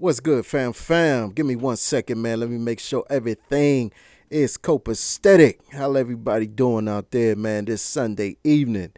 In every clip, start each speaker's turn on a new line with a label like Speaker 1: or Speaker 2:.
Speaker 1: What's good, fam? Give me 1 second, man. Let me make sure everything is copacetic. How everybody doing out there, man, this Sunday evening?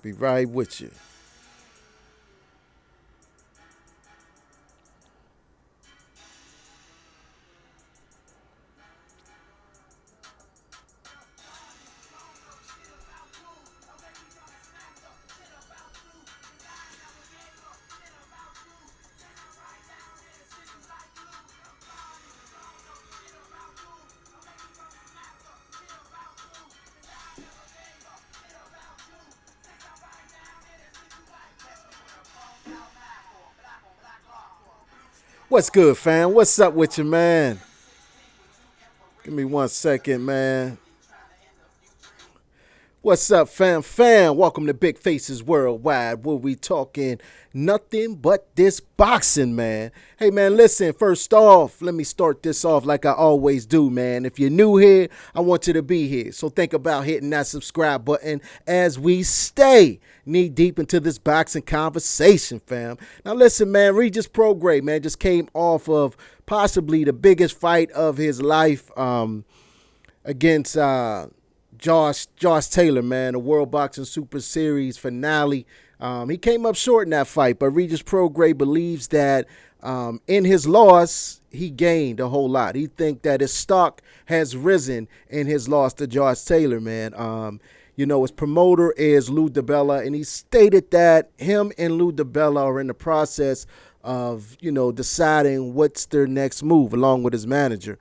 Speaker 1: Be right with you. What's good, fam? What's up with you, man? Give me 1 second, man. What's up, fam? Welcome to Big Faces Worldwide, where we talking nothing but this boxing, man. Hey, man, listen, first off, let me start this off like I always do, man. If you're new here, I want you to be here. So think about hitting that subscribe button as we stay knee deep into this boxing conversation, fam. Now, listen, man, Regis Prograis, man, just came off of possibly the biggest fight of his life against Josh Taylor, man, the World Boxing Super Series finale. He came up short in that fight, but Regis Prograis believes that in his loss, he gained a whole lot. He think that his stock has risen in his loss to Josh Taylor, man. His promoter is Lou DiBella, and he stated that him and Lou DiBella are in the process of, deciding what's their next move along with his manager.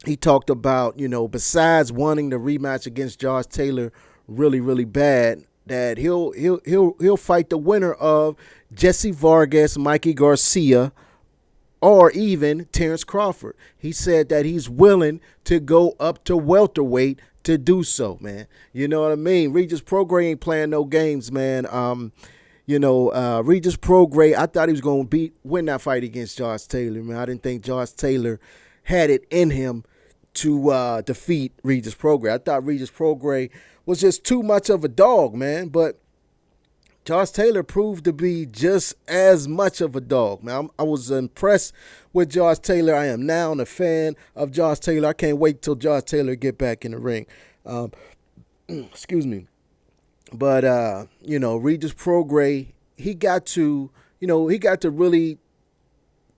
Speaker 1: He talked about, besides wanting the rematch against Josh Taylor really, really bad, that he'll fight the winner of Jesse Vargas, Mikey Garcia, or even Terrence Crawford. He said that he's willing to go up to welterweight to do so, man. You know what I mean? Regis Prograis ain't playing no games, man. Regis Prograis, I thought he was going to win that fight against Josh Taylor, man. I didn't think Josh Taylor had it in him to defeat Regis Prograis. I thought Regis Prograis was just too much of a dog, man. But Josh Taylor proved to be just as much of a dog, man. I was impressed with Josh Taylor. I am now a fan of Josh Taylor. I can't wait till Josh Taylor get back in the ring. Excuse me. But Regis Prograis, he got to really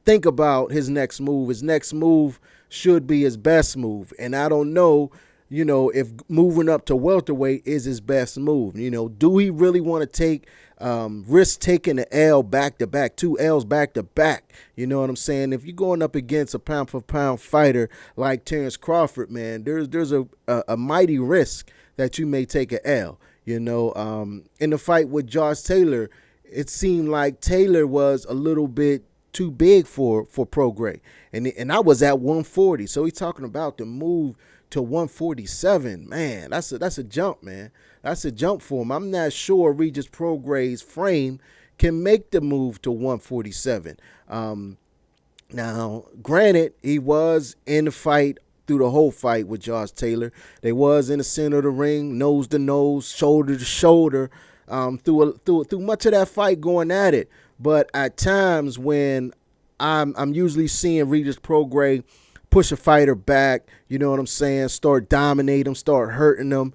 Speaker 1: think about his next move. His next move should be his best move. And I don't know, if moving up to welterweight is his best move. Do he really want to take risk taking the L back-to-back, 2 L's back-to-back? You know what I'm saying? If you're going up against a pound-for-pound fighter like Terrence Crawford, man, there's a mighty risk that you may take an L. In the fight with Josh Taylor, it seemed like Taylor was a little bit too big for Prograis, and I was at 140. So he's talking about the move to 147. Man, that's a jump, man. That's a jump for him. I'm not sure Regis Prograis' frame can make the move to 147. Now, granted, he was in the fight through the whole fight with Josh Taylor. They was in the center of the ring, nose to nose, shoulder to shoulder, through much of that fight going at it. But at times when I'm usually seeing Regis Prograis push a fighter back, you know what I'm saying, start dominating them, start hurting them,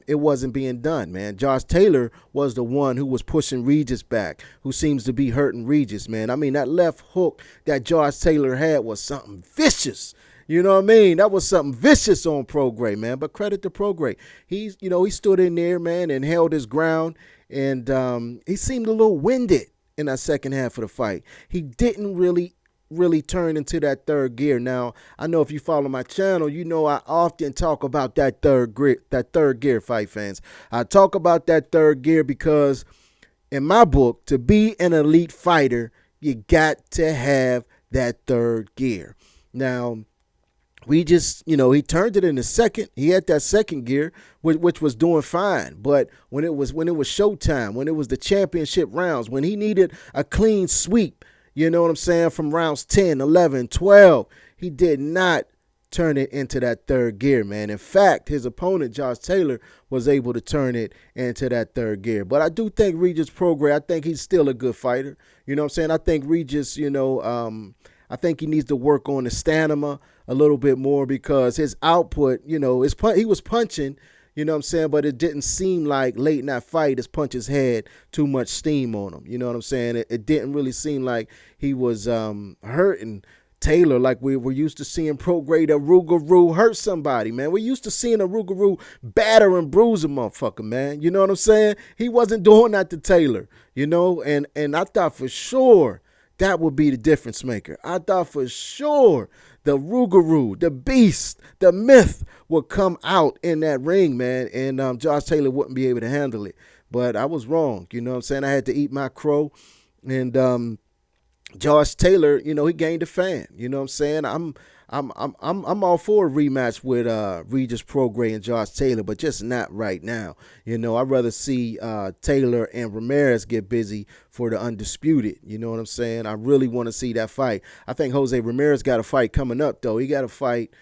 Speaker 1: it wasn't being done, man. Josh Taylor was the one who was pushing Regis back, who seems to be hurting Regis, man. I mean, that left hook that Josh Taylor had was something vicious. You know what I mean? That was something vicious on Prograis, man. But credit to Prograis. He stood in there, man, and held his ground. And he seemed a little winded in that second half of the fight. He didn't really turn into that third gear. Now, I know if you follow my channel, I often talk about that third gear fight, fans. I talk about that third gear because in my book, to be an elite fighter, you got to have that third gear. Now, he turned it in the second. He had that second gear, which was doing fine. But when it was showtime, when it was the championship rounds, when he needed a clean sweep, you know what I'm saying, from rounds 10, 11, 12, he did not turn it into that third gear, man. In fact, his opponent, Josh Taylor, was able to turn it into that third gear. But I do think Regis Prograis, I think he's still a good fighter. You know what I'm saying? I think Regis, I think he needs to work on his stamina a little bit more because his output, he was punching, you know what I'm saying? But it didn't seem like late in that fight his punches had too much steam on him. You know what I'm saying? It didn't really seem like he was hurting Taylor like we were used to seeing Prograis, the Rougarou, hurt somebody, man. We're used to seeing a Rougarou batter and bruise a motherfucker, man. You know what I'm saying? He wasn't doing that to Taylor, and I thought for sure that would be the difference maker. I thought for sure the Rougarou, the beast, the myth would come out in that ring, man, and Josh Taylor wouldn't be able to handle it. But I was wrong, you know what I'm saying? I had to eat my crow, and Josh Taylor, he gained a fan. You know what I'm saying? I'm all for a rematch with Regis Prograis and Josh Taylor, but just not right now. I'd rather see Taylor and Ramirez get busy for the undisputed. You know what I'm saying? I really want to see that fight. I think Jose Ramirez got a fight coming up, though. He got a fight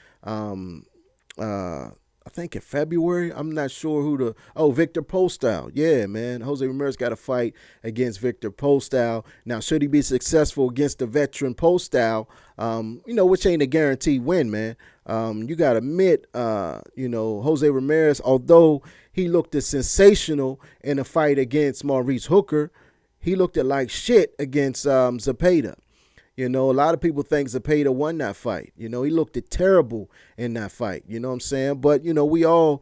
Speaker 1: I think in February. I'm not sure Victor Postal. Yeah, man. Jose Ramirez got a fight against Victor Postal. Now, should he be successful against the veteran Postal, which ain't a guaranteed win, man. You got to admit, Jose Ramirez, although he looked sensational in a fight against Maurice Hooker, he looked like shit against Zepeda. A lot of people think Zepeda won that fight. He looked terrible in that fight. You know what I'm saying? But, we all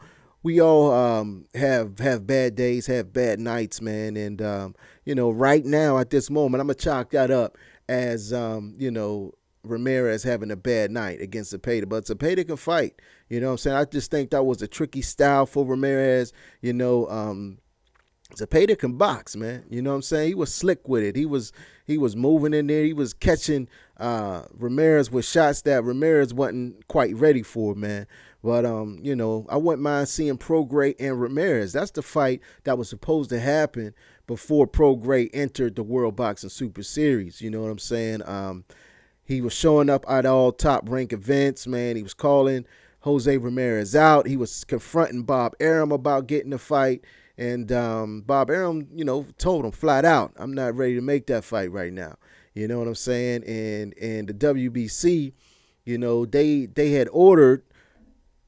Speaker 1: have bad days, have bad nights, man. And, right now at this moment, I'm going to chalk that up as, Ramirez having a bad night against Zepeda. But Zepeda can fight. You know what I'm saying? I just think that was a tricky style for Ramirez. Zepeda can box, man. You know what I'm saying? He was slick with it. He was moving in there. He was catching Ramirez with shots that Ramirez wasn't quite ready for, man. But, I wouldn't mind seeing Prograis and Ramirez. That's the fight that was supposed to happen before Prograis entered the World Boxing Super Series. You know what I'm saying? He was showing up at all top-rank events, man. He was calling Jose Ramirez out. He was confronting Bob Arum about getting the fight. And Bob Arum, told him flat out, I'm not ready to make that fight right now. You know what I'm saying? And the WBC, they had ordered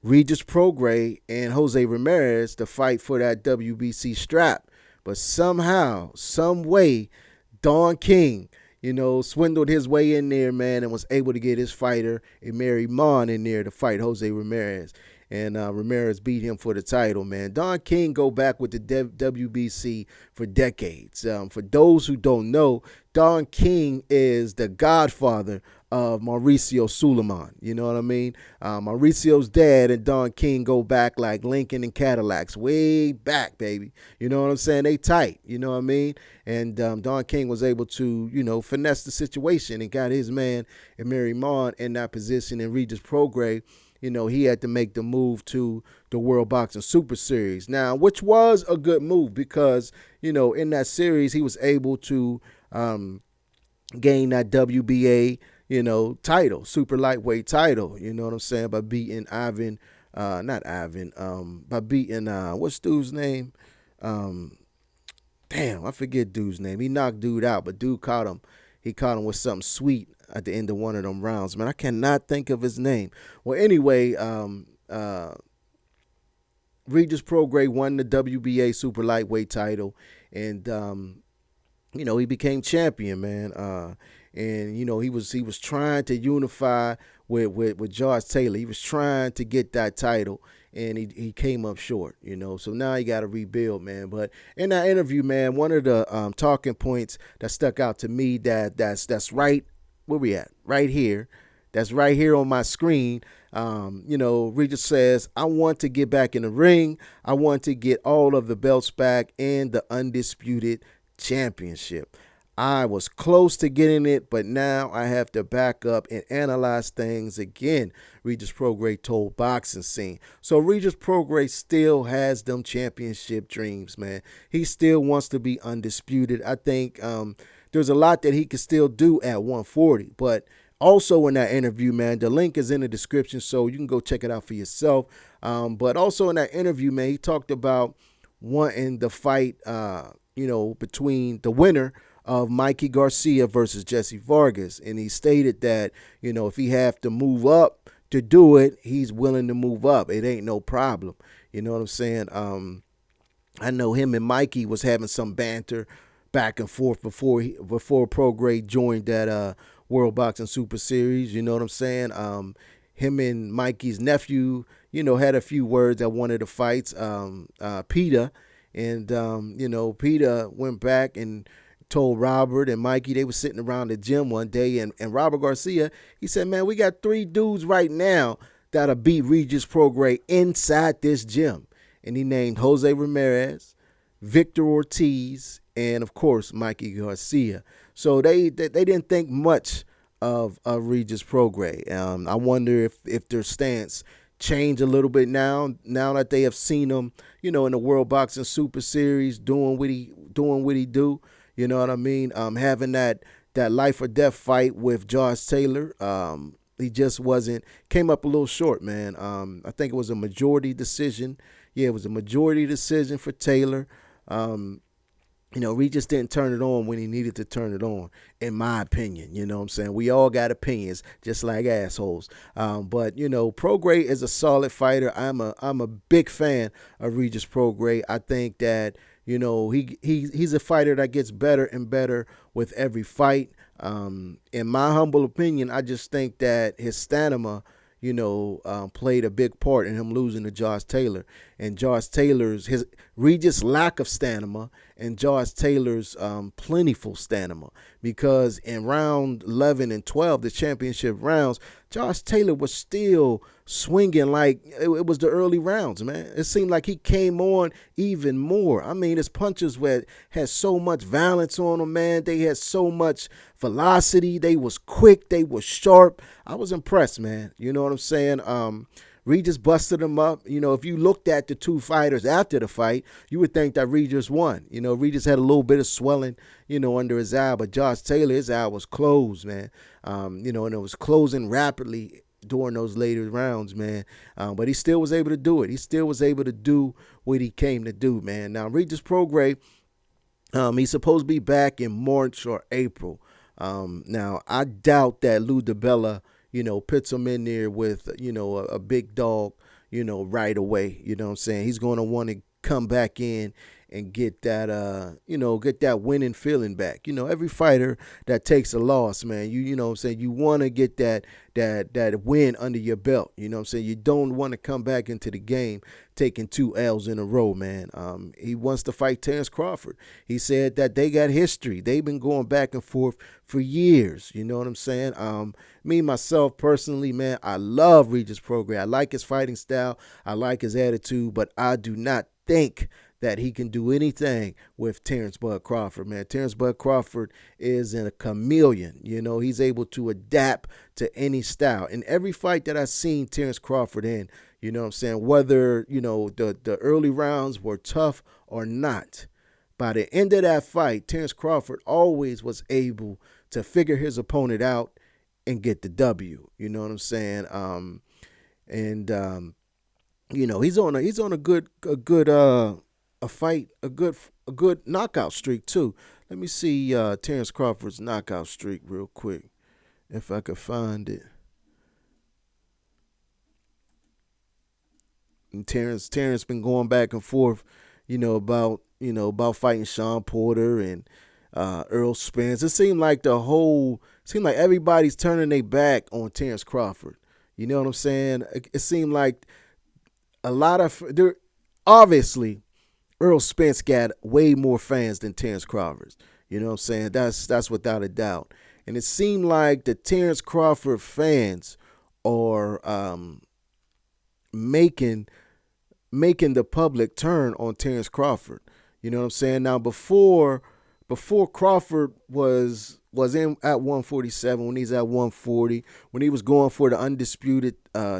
Speaker 1: Regis Prograis and Jose Ramirez to fight for that WBC strap. But somehow, some way, Don King, swindled his way in there, man, and was able to get his fighter, Emery Mon, in there to fight Jose Ramirez. And Ramirez beat him for the title, man. Don King go back with the WBC for decades. For those who don't know, Don King is the godfather of Mauricio Suleiman. You know what I mean? Mauricio's dad and Don King go back like Lincoln and Cadillacs. Way back, baby. You know what I'm saying? They tight. You know what I mean? And Don King was able to, finesse the situation and got his man, Emery Mon, in that position. And Regis Prograis, he had to make the move to the World Boxing Super Series. Now, which was a good move because, in that series, he was able to gain that WBA, title, super lightweight title. You know what I'm saying? By beating by beating, what's dude's name? Damn, I forget dude's name. He knocked dude out, but dude caught him. He caught him with something sweet at the end of one of them rounds, man. I cannot think of his name. Well, anyway, Regis Prograis won the WBA super lightweight title, and he became champion, man. And he was trying to unify with Josh Taylor. He was trying to get that title, and he came up short, So now he got to rebuild, man. But in that interview, man, one of the talking points that stuck out to me that's right. Where we at? Right here. That's right here on my screen. Regis says, I want to get back in the ring. I want to get all of the belts back and the undisputed championship. I was close to getting it, but now I have to back up and analyze things again, Regis Prograis told Boxing Scene. So Regis Prograis still has them championship dreams, man. He still wants to be undisputed. I think there's a lot that he can still do at 140, but Also in that interview, man, the link is in the description, so you can go check it out for yourself. But also in that interview, man, he talked about wanting the fight, between the winner of Mikey Garcia versus Jesse Vargas. And he stated that, if he have to move up to do it, he's willing to move up. It ain't no problem. You know what I'm saying? I know him and Mikey was having some banter back and forth before Prograis joined that World Boxing Super Series. You know what I'm saying? Him and Mikey's nephew, had a few words at one of the fights. Peter, and Peter went back and told Robert and Mikey, they were sitting around the gym one day, and Robert Garcia, he said, man, we got 3 dudes right now that'll beat Regis Prograis inside this gym. And he named Jose Ramirez, Victor Ortiz, and of course Mikey Garcia. So they didn't think much of Regis Prograis. I wonder if their stance changed a little bit now that they have seen him, in the World Boxing Super Series doing what he do. You know what I mean? Having that life or death fight with Josh Taylor, he just came up a little short, man. I think it was a majority decision. Yeah, it was a majority decision for Taylor. Regis didn't turn it on when he needed to turn it on, in my opinion. You know what I'm saying? We all got opinions, just like assholes. But Prograis is a solid fighter. I'm a big fan of Regis Prograis. I think that, he's a fighter that gets better and better with every fight. In my humble opinion, I just think that his stamina, played a big part in him losing to Josh Taylor. And Josh Taylor's, his Regis' lack of stamina, and Josh Taylor's plentiful stamina. Because in round 11 and 12, the championship rounds, Josh Taylor was still swinging like it was the early rounds, man. It seemed like he came on even more. I mean, his punches had so much violence on them, man. They had so much velocity. They was quick. They was sharp. I was impressed, man. You know what I'm saying? Regis busted him up. If you looked at the 2 fighters after the fight, you would think that Regis won. Regis had a little bit of swelling, under his eye, but Josh Taylor, his eye was closed, man. And it was closing rapidly during those later rounds, man. But he still was able to do it. He still was able to do what he came to do, man. Now, Regis Prograis, he's supposed to be back in March or April. Now, I doubt that Lou DiBella, puts him in there with, a big dog, right away. You know what I'm saying? He's going to want to come back in and get that, get that winning feeling back. Every fighter that takes a loss, man, you know what I'm saying, you want to get that win under your belt. You know what I'm saying? You don't want to come back into the game taking 2 L's in a row, man. He wants to fight Terrence Crawford. He said that they got history. They've been going back and forth for years. You know what I'm saying? Me, myself, personally, man, I love Regis Prograis. I like his fighting style. I like his attitude, but I do not think that he can do anything with Terrence Bud Crawford, man. Terrence Bud Crawford is a chameleon. He's able to adapt to any style. In every fight that I've seen Terrence Crawford in, you know what I'm saying, whether, the early rounds were tough or not, by the end of that fight, Terrence Crawford always was able to figure his opponent out and get the W. You know what I'm saying? He's on a good knockout streak too. Let me see Terrence Crawford's knockout streak real quick, if I could find it. And Terrence been going back and forth, about fighting Sean Porter and Earl Spence. It seemed like everybody's turning their back on Terrence Crawford. You know what I'm saying? It seemed like a lot of obviously Earl Spence got way more fans than Terrence Crawford. You know what I'm saying? That's without a doubt. And it seemed like the Terrence Crawford fans are making the public turn on Terrence Crawford. You know what I'm saying? Now before Crawford was was in at 147, when he's at 140, when he was going for the undisputed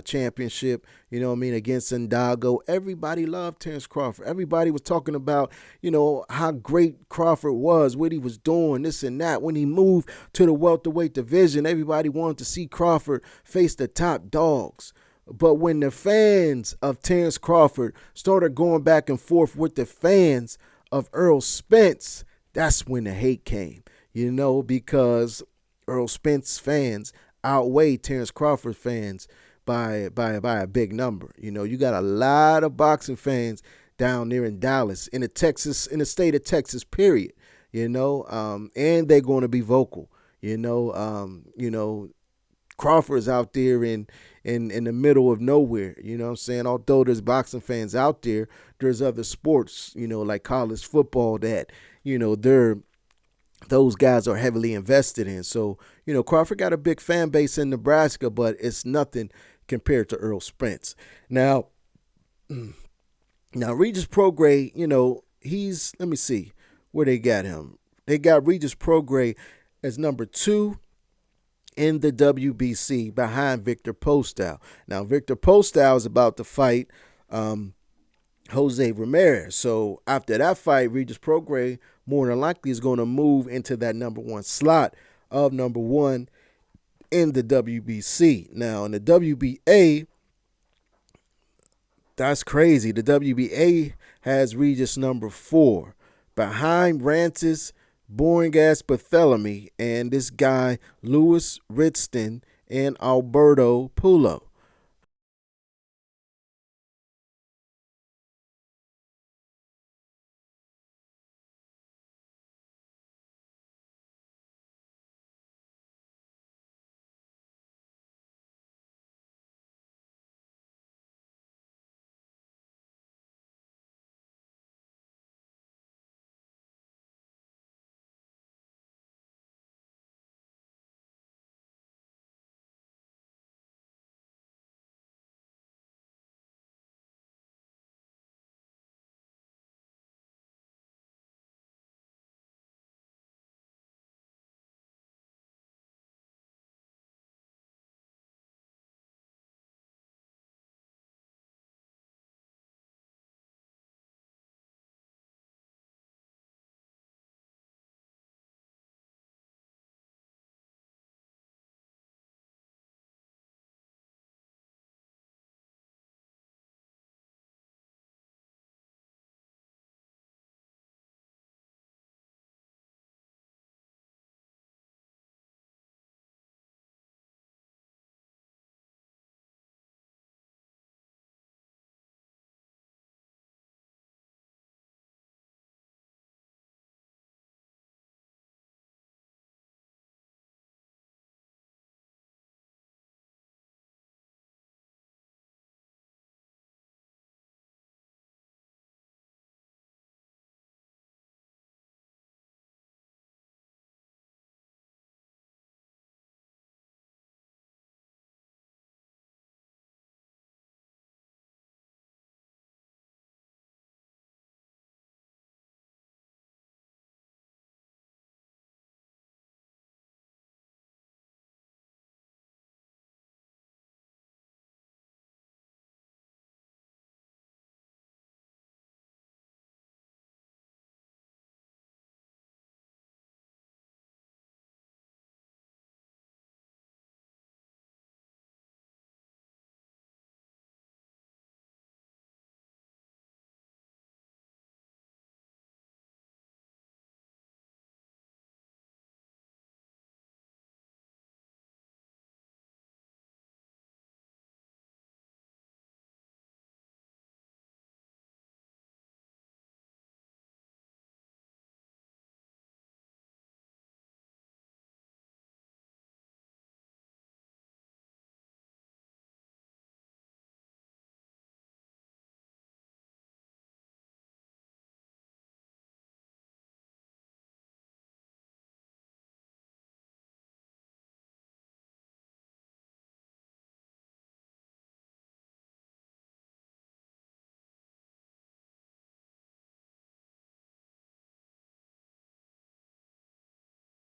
Speaker 1: championship, you know what I mean, against Ndago. Everybody loved Terrence Crawford. Everybody was talking about, you know, how great Crawford was, what he was doing, this and that. When he moved to the welterweight division, everybody wanted to see Crawford face the top dogs. But when the fans of Terrence Crawford started going back and forth with the fans of Errol Spence, that's when the hate came, you know, because Errol Spence fans outweigh Terrence Crawford fans by a big number. You know, you got a lot of boxing fans down there in Dallas, in the state of Texas, period. You know, and they're going to be vocal. You know, Crawford's out there in the middle of nowhere, you know what I'm saying? Although there's boxing fans out there, there's other sports, you know, like college football that, you know, those guys are heavily invested in. So, you know, Crawford got a big fan base in Nebraska, but it's nothing compared to Errol Spence. Now Regis Prograis, you know, let me see where they got him. They got Regis Prograis as number 2 in the WBC behind Victor Postol. Now, Victor Postol is about to fight Jose Ramirez. So after that fight, Regis Prograis more than likely is going to move into that number 1 slot of number 1 in the WBC. Now, in the WBA, that's crazy. The WBA has Regis number 4 behind Rancis Boring-ass Barthélemy and this guy Louis Ritston and Alberto Pulo.